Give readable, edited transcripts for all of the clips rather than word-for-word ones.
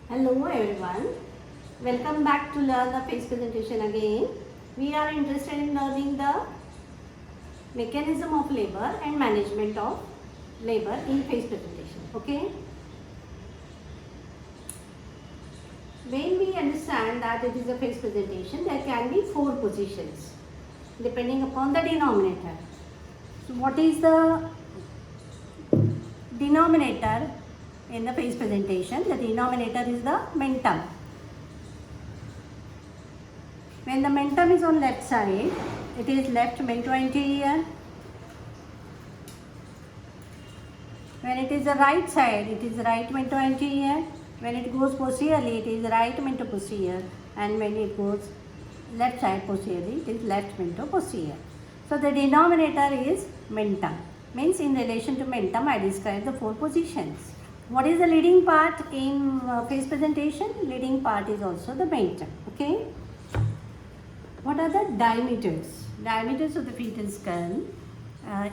Hello everyone, welcome back to learn the face presentation again. We are interested in learning the mechanism of labor and management of labor in face presentation. Okay. When we understand that it is a face presentation, there can be four positions depending upon the denominator. So what is the denominator in the face presentation? The denominator is the momentum. When the momentum is on left side, it is left mento anterior. When it is the right side, it is right mento anterior. When it goes posteriorly, it is right mento posterior. And when it goes left side posteriorly, it is left mento posterior. So the denominator is momentum. Means in relation to momentum, I describe the four positions. What is the leading part in face presentation? Leading part is also the momentum. Okay. What are the diameters? Diameters of the fetal skull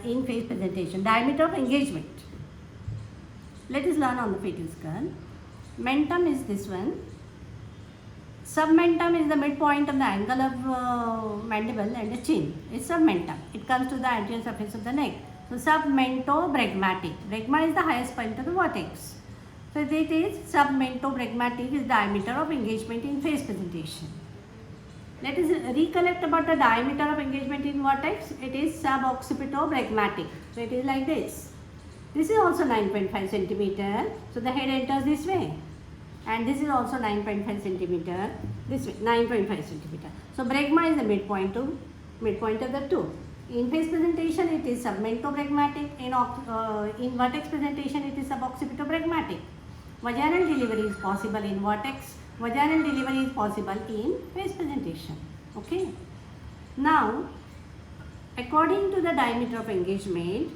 in face presentation. Diameter of engagement. Let us learn on the fetal skull. Mentum is this one. Submentum is the midpoint of the angle of mandible and the chin. It's submentum. It comes to the anterior surface of the neck. So submentobregmatic. Bregma is the highest point of the vertex. So it is submentobregmatic is diameter of engagement in face presentation. Let us recollect about the diameter of engagement in vertex. It is suboccipitobregmatic. So it is like this. This is also 9.5 centimeter. So the head enters this way. And this is also 9.5 centimeter. This way, 9.5 centimeter. So bregma is the midpoint of the two. In face presentation, it is submentobregmatic. In vertex presentation, it is suboccipitobregmatic. Vaginal delivery is possible in vertex. Vaginal delivery is possible in face presentation. Okay. Now, according to the diameter of engagement,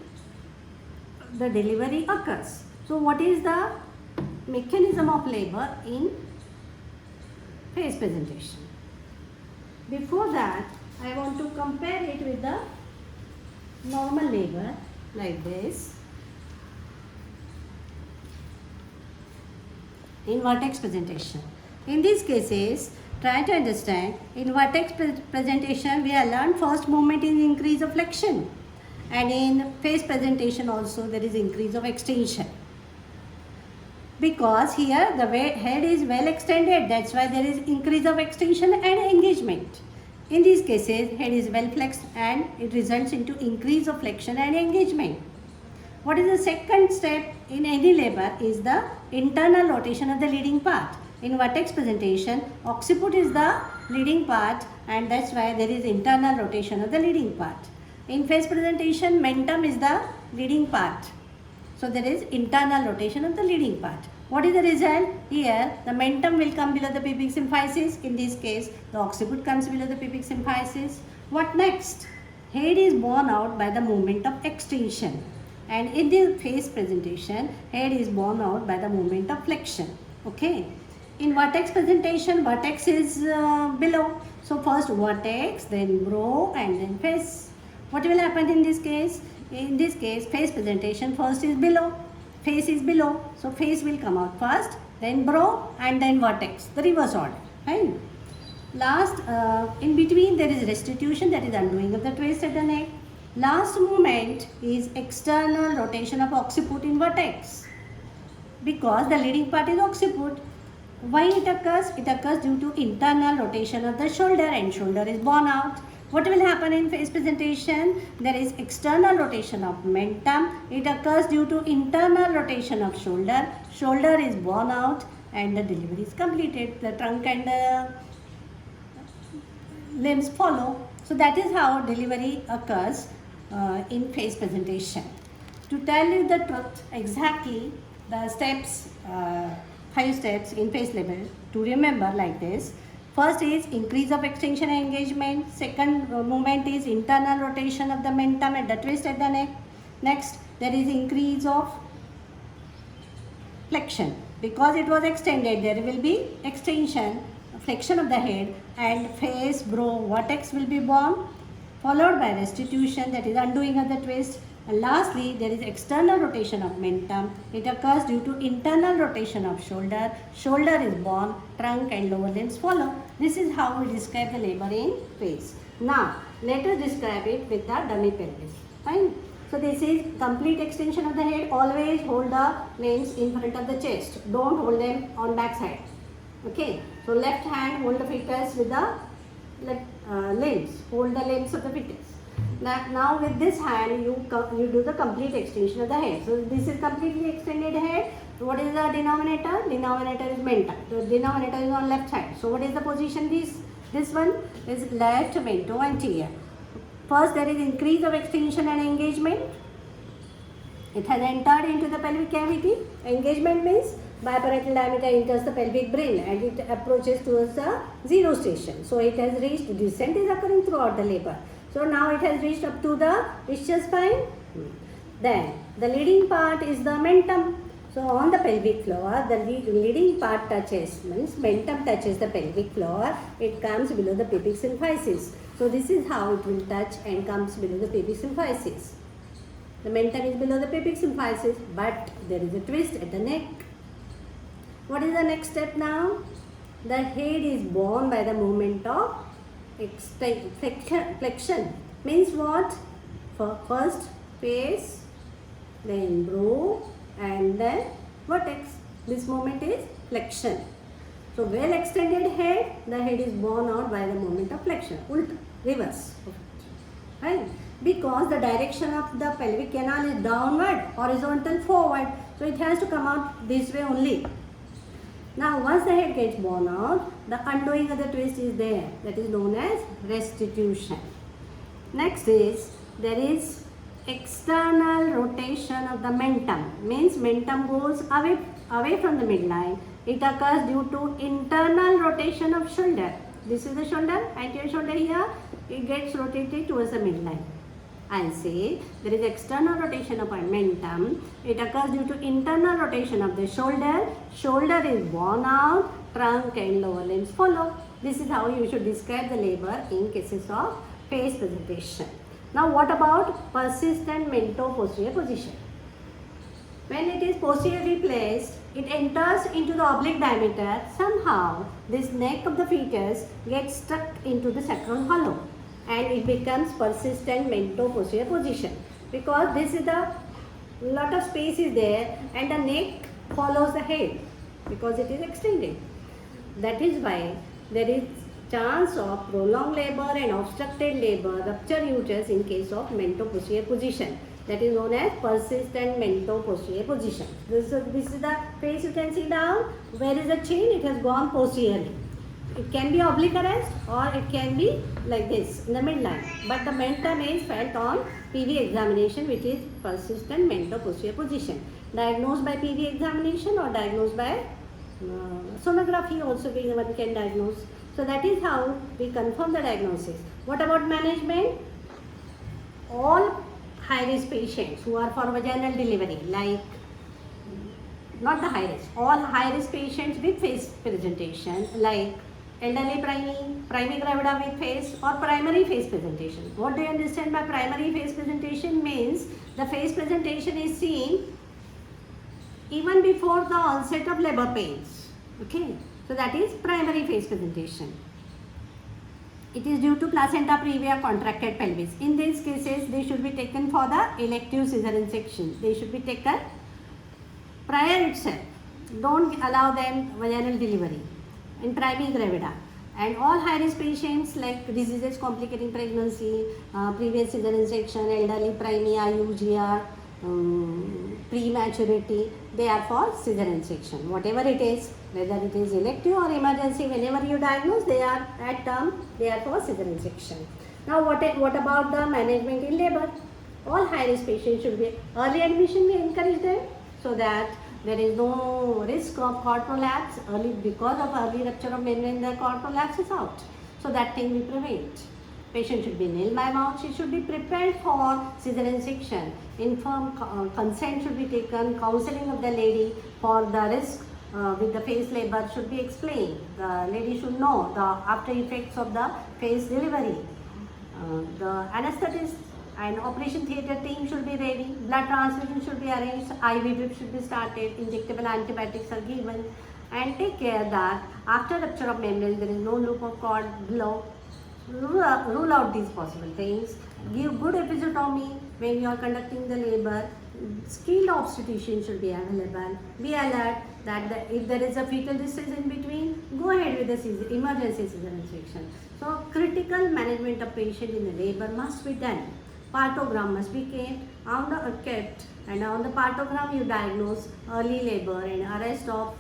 the delivery occurs. So, what is the mechanism of labor in face presentation? Before that, I want to compare it with the normal labor like this. In vertex presentation. In these cases, try to understand, in vertex presentation, we have learned first movement is increase of flexion. And in face presentation also, there is increase of extension. Because here the head is well extended, that's why there is increase of extension and engagement. In these cases, head is well flexed and it results into increase of flexion and engagement. What is the second step in any labor is the internal rotation of the leading part. In vertex presentation, occiput is the leading part and that's why there is internal rotation of the leading part. In face presentation, mentum is the leading part. So there is internal rotation of the leading part. What is the result? Here, the mentum will come below the pubic symphysis. In this case, the occiput comes below the pubic symphysis. What next? Head is borne out by the movement of extension. And in the face presentation, head is borne out by the movement of flexion. Okay. In vertex presentation, vertex is below. So first vertex, then brow and then face. What will happen in this case? In this case, face presentation first is below. Face is below. So face will come out first, then brow and then vertex. The reverse order. Right? Last, in between there is restitution, that is undoing of the twist at the neck. Last movement is external rotation of occiput in vertex. Because the leading part is occiput. Why it occurs? It occurs due to internal rotation of the shoulder and shoulder is borne out. What will happen in face presentation? There is external rotation of mentum. It occurs due to internal rotation of shoulder. Shoulder is borne out and the delivery is completed. The trunk and the limbs follow. So that is how delivery occurs in face presentation. To tell you the truth exactly, the steps, 5 steps in face labor to remember like this. First is increase of extension and engagement. Second movement is internal rotation of the mentum at the twist at the neck. Next, there is increase of flexion. Because it was extended, there will be extension, flexion of the head and face, brow, vertex will be born. Followed by restitution, that is undoing of the twist. And lastly, there is external rotation of mentum. It occurs due to internal rotation of shoulder. Shoulder is born, trunk and lower limbs follow. This is how we describe the labor in face. Now, let us describe it with the dummy pelvis. Fine. So this is complete extension of the head. Always hold the limbs in front of the chest. Don't hold them on back side. Okay. So left hand hold the fetus with the limbs. Hold the limbs of the fetus. Now with this hand you do the complete extension of the head. So this is completely extended head. So what is the denominator? Denominator is mentum. The denominator is on left side. So what is the position? This one is left mento anterior. First there is increase of extension and engagement. It has entered into the pelvic cavity. Engagement means biparietal diameter enters the pelvic brain and it approaches towards the zero station. So it has reached, descent is occurring throughout the labor. So now it has reached up to the ischial spine. Then the leading part is the mentum. So on the pelvic floor, the leading part touches, means mentum touches the pelvic floor. It comes below the pubic symphysis. So this is how it will touch and comes below the pubic symphysis. The mentum is below the pubic symphysis, but there is a twist at the neck. What is the next step now? The head is borne by the movement of flexion. Means what? First face, then brow, and then vertex. This movement is flexion. So well extended head, the head is borne out by the movement of flexion, ulta, reverse. Right? Because the direction of the pelvic canal is downward, horizontal, forward. So it has to come out this way only. Now once the head gets borne out, the undoing of the twist is there. That is known as restitution. Next is, there is external rotation of the mentum. Means mentum goes away from the midline. It occurs due to internal rotation of shoulder. This is the shoulder, anterior shoulder here. It gets rotated towards the midline. I say there is external rotation of mentum. It occurs due to internal rotation of the shoulder. Shoulder is borne out, trunk and lower limbs follow. This is how you should describe the labor in cases of face presentation. Now what about persistent mento-posterior position? When it is posteriorly placed, it enters into the oblique diameter. Somehow this neck of the fetus gets stuck into the sacral hollow and it becomes persistent mento-posterior position, because this is the lot of space is there and the neck follows the head because it is extended. That is why there is chance of prolonged labor and obstructed labor, rupture uterus in case of mento-posterior position. That is known as persistent mento-posterior position. This is the face you can see down. Where is the chain? It has gone posteriorly. It can be oblique arrest or it can be like this in the midline. But the mentum is felt on PV examination, which is persistent mento-posterior position. Diagnosed by PV examination or diagnosed by sonography also one can diagnose. So that is how we confirm the diagnosis. What about management? All high-risk patients who are for vaginal delivery, like not the high-risk, all high-risk patients with face presentation, like elderly primary gravida with face or primary face presentation. What do you understand by primary face presentation? Means the face presentation is seen even before the onset of labor pains. Okay, so that is primary face presentation. It is due to placenta previa contracted pelvis. In these cases, they should be taken for the elective cesarean section. They should be taken prior itself. Don't allow them vaginal delivery in primary gravida. And all high-risk patients like diseases complicating pregnancy, previous cesarean section, elderly primea, UGR, prematurity, they are for cesarean section. Whatever it is, whether it is elective or emergency, whenever you diagnose, they are at term, they are for cesarean section. Now what about the management in labor? All high-risk patients should be early admission, we encourage them so that there is no risk of cord prolapse early, because of early rupture of membrane, the cord prolapse is out. So that thing we prevent. Patient should be nil by mouth. She should be prepared for cesarean section. Informed consent should be taken. Counseling of the lady for the risk with the face labor should be explained. The lady should know the after effects of the face delivery. The anesthetist and operation theatre team should be ready, blood transfusion should be arranged, IV drip should be started, injectable antibiotics are given, and take care that after rupture of membrane there is no loop of cord below. Rule out these possible things. Give good episiotomy when you are conducting the labor. Skilled obstetrician should be available. Be alert that if there is a fetal distress in between, go ahead with the emergency cesarean section. So critical management of patient in the labor must be done. Partogram must be kept, and on the partogram you diagnose early labor and arrest of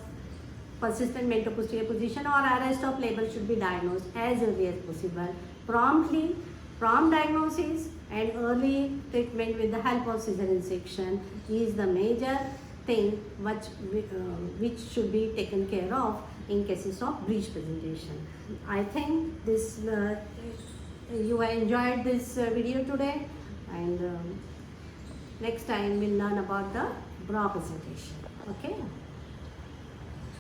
persistent ventral-posterior position or arrest of labor should be diagnosed as early as possible. Prompt diagnosis and early treatment with the help of cesarean section is the major thing which should be taken care of in cases of breech presentation. I think this you enjoyed this video today, and next time we'll learn about the bra presentation. Okay.